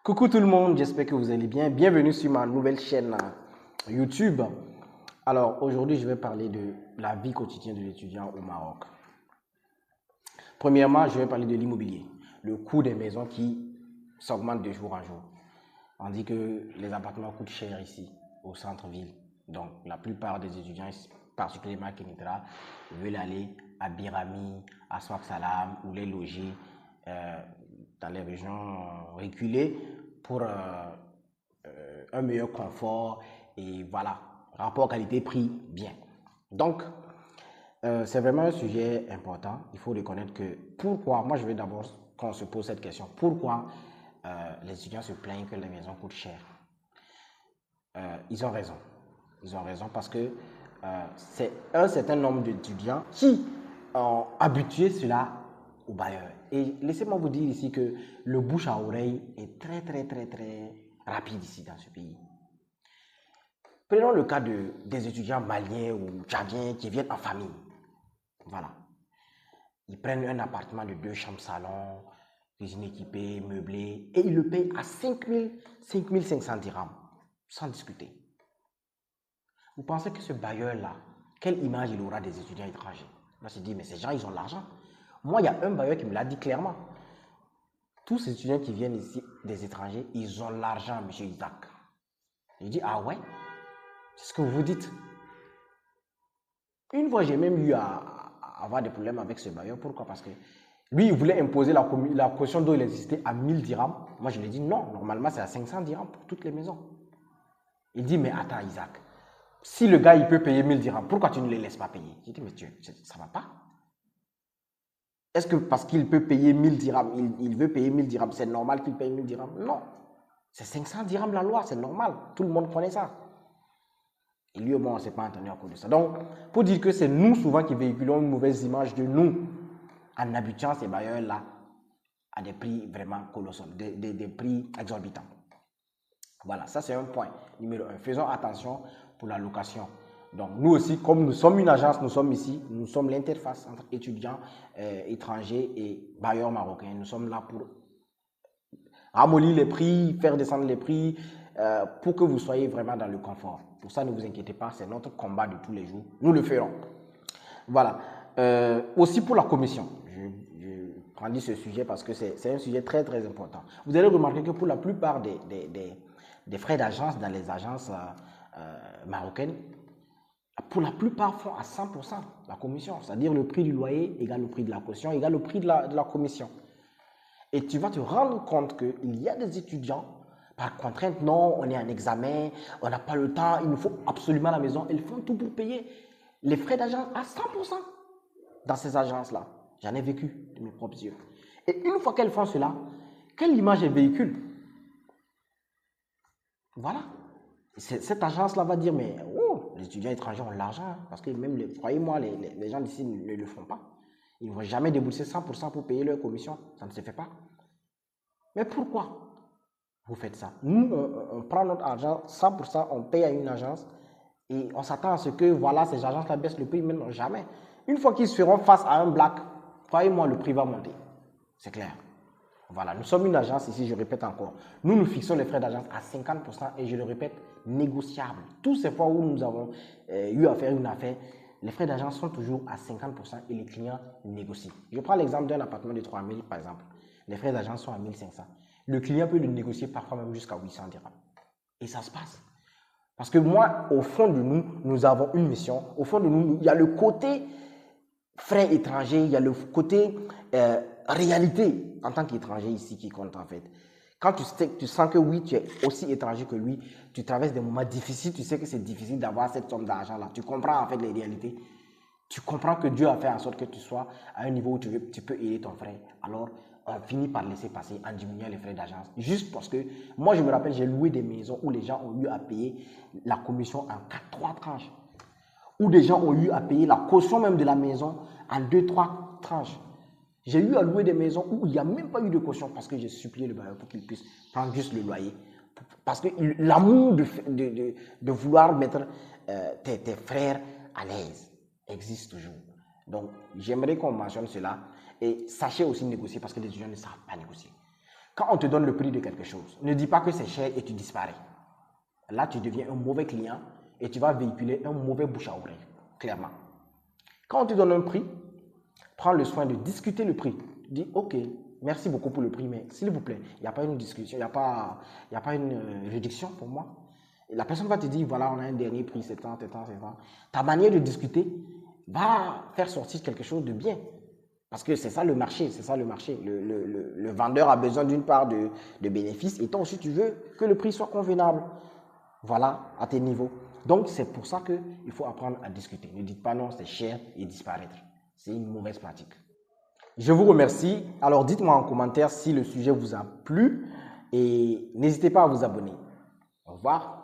Coucou tout le monde, j'espère que vous allez bien. Bienvenue sur ma nouvelle chaîne YouTube. Alors aujourd'hui, je vais parler de la vie quotidienne de l'étudiant au Maroc. Premièrement, je vais parler de l'immobilier, le coût des maisons qui s'augmente de jour en jour. On dit que les appartements coûtent cher ici, au centre-ville. Donc la plupart des étudiants, particulièrement à Kenitra, veulent aller à Birami, à Swak Salam ou les loger dans les régions reculées pour un meilleur confort et voilà, rapport qualité-prix bien. Donc, c'est vraiment un sujet important. Il faut reconnaître que pourquoi, moi je vais d'abord qu'on se pose cette question, pourquoi les étudiants se plaignent que les maisons coûtent cher. Ils ont raison. Ils ont raison parce que c'est un certain nombre d'étudiants qui ont habitué cela aux bailleurs. Et laissez-moi vous dire ici que le bouche à oreille est très rapide ici dans ce pays. Prenons le cas des étudiants maliens ou tchadiens qui viennent en famille. Voilà. Ils prennent un appartement de 2 chambres salon, cuisine équipée, meublée, et ils le payent à 5 500 dirhams, sans discuter. Vous pensez que ce bailleur-là, quelle image il aura des étudiants étrangers? Moi, je dis, mais ces gens, ils ont l'argent. Moi, il y a un bailleur qui me l'a dit clairement. Tous ces étudiants qui viennent ici, des étrangers, ils ont l'argent, monsieur Isaac. Je dis, ah ouais? C'est ce que vous vous dites. Une fois, j'ai même eu à avoir des problèmes avec ce bailleur. Pourquoi? Parce que lui, il voulait imposer la caution dont il existait à 1000 dirhams. Moi, je lui ai dit non, normalement, c'est à 500 dirhams pour toutes les maisons. Il dit, mais attends, Isaac, si le gars, il peut payer 1000 dirhams, pourquoi tu ne les laisses pas payer? J'ai dit, mais ça ne va pas. Est-ce que parce qu'il peut payer 1000 dirhams, il veut payer 1000 dirhams, c'est normal qu'il paye 1000 dirhams? Non. C'est 500 dirhams la loi, c'est normal. Tout le monde connaît ça. Et lui, au moins, on ne s'est pas entendu à cause de ça. Donc, pour dire que c'est nous souvent qui véhiculons une mauvaise image de nous en habituant ces bailleurs-là à des prix vraiment colossaux, des prix exorbitants. Voilà, ça c'est un point numéro 1. Faisons attention pour la location. Donc, nous aussi, comme nous sommes une agence, nous sommes ici, nous sommes l'interface entre étudiants étrangers et bailleurs marocains. Nous sommes là pour ramollir les prix, faire descendre les prix, pour que vous soyez vraiment dans le confort. Pour ça, ne vous inquiétez pas, c'est notre combat de tous les jours. Nous le ferons. Voilà. Aussi pour la commission. Je prends ce sujet parce que c'est un sujet très important. Vous allez remarquer que pour la plupart des frais d'agence dans les agences marocaines, pour la plupart font à 100% la commission. C'est-à-dire le prix du loyer égale le prix de la caution égale le prix de la commission. Et tu vas te rendre compte qu'il y a des étudiants, par contrainte, non, on est en examen, on n'a pas le temps, il nous faut absolument la maison. Ils font tout pour payer les frais d'agence à 100% dans ces agences-là. J'en ai vécu de mes propres yeux. Et une fois qu'elles font cela, quelle image elles véhiculent? Voilà. Cette agence-là va dire, mais oh, les étudiants étrangers ont l'argent, hein, parce que même, croyez-moi, les gens d'ici ne le font pas. Ils ne vont jamais débourser 100% pour payer leur commission. Ça ne se fait pas. Mais pourquoi vous faites ça? Nous, on prend notre argent, 100%, on paye à une agence et on s'attend à ce que voilà, ces agences-là baissent le prix, mais non, jamais. Une fois qu'ils seront face à un black, croyez-moi, le prix va monter. C'est clair. Voilà, nous sommes une agence ici, je répète encore. Nous fixons les frais d'agence à 50% et je le répète, négociable. Tous ces fois où nous avons eu à faire une affaire, les frais d'agence sont toujours à 50% et les clients négocient. Je prends l'exemple d'un appartement de 3000 par exemple. Les frais d'agence sont à 1500. Le client peut le négocier parfois même jusqu'à 800 dirhams. Et ça se passe. Parce que moi, au fond de nous, nous avons une mission. Au fond de nous, il y a le côté frais étrangers, il y a le côté réalité en tant qu'étranger ici qui compte en fait. Quand tu sens que oui, tu es aussi étranger que lui, tu traverses des moments difficiles, tu sais que c'est difficile d'avoir cette somme d'argent-là. Tu comprends en fait les réalités. Tu comprends que Dieu a fait en sorte que tu sois à un niveau où tu peux aider ton frère. Alors, on finit par laisser passer en diminuant les frais d'agence. Juste parce que, moi je me rappelle, j'ai loué des maisons où les gens ont eu à payer la commission en 3 tranches. Où des gens ont eu à payer la caution même de la maison en 2-3 tranches. J'ai eu à louer des maisons où il n'y a même pas eu de caution parce que j'ai supplié le bailleur pour qu'il puisse prendre juste le loyer. Parce que l'amour de vouloir mettre tes frères à l'aise existe toujours. Donc, j'aimerais qu'on mentionne cela. Et sachez aussi négocier parce que les étudiants ne savent pas négocier. Quand on te donne le prix de quelque chose, ne dis pas que c'est cher et tu disparais. Là, tu deviens un mauvais client et tu vas véhiculer un mauvais bouche à oreille, clairement. Quand on te donne un prix, prends le soin de discuter le prix. Dis, OK, merci beaucoup pour le prix, mais s'il vous plaît, il n'y a pas une discussion, il y a pas une réduction pour moi. Et la personne va te dire, voilà, on a un dernier prix, c'est tant, c'est tant, c'est tant. Ta manière de discuter va faire sortir quelque chose de bien. Parce que c'est ça le marché, c'est ça le marché. Le vendeur a besoin d'une part de bénéfices et toi aussi tu veux que le prix soit convenable. Voilà, à tes niveaux. Donc c'est pour ça qu'il faut apprendre à discuter. Ne dites pas non, c'est cher et disparaître. C'est une mauvaise pratique. Je vous remercie. Alors dites-moi en commentaire si le sujet vous a plu et n'hésitez pas à vous abonner. Au revoir.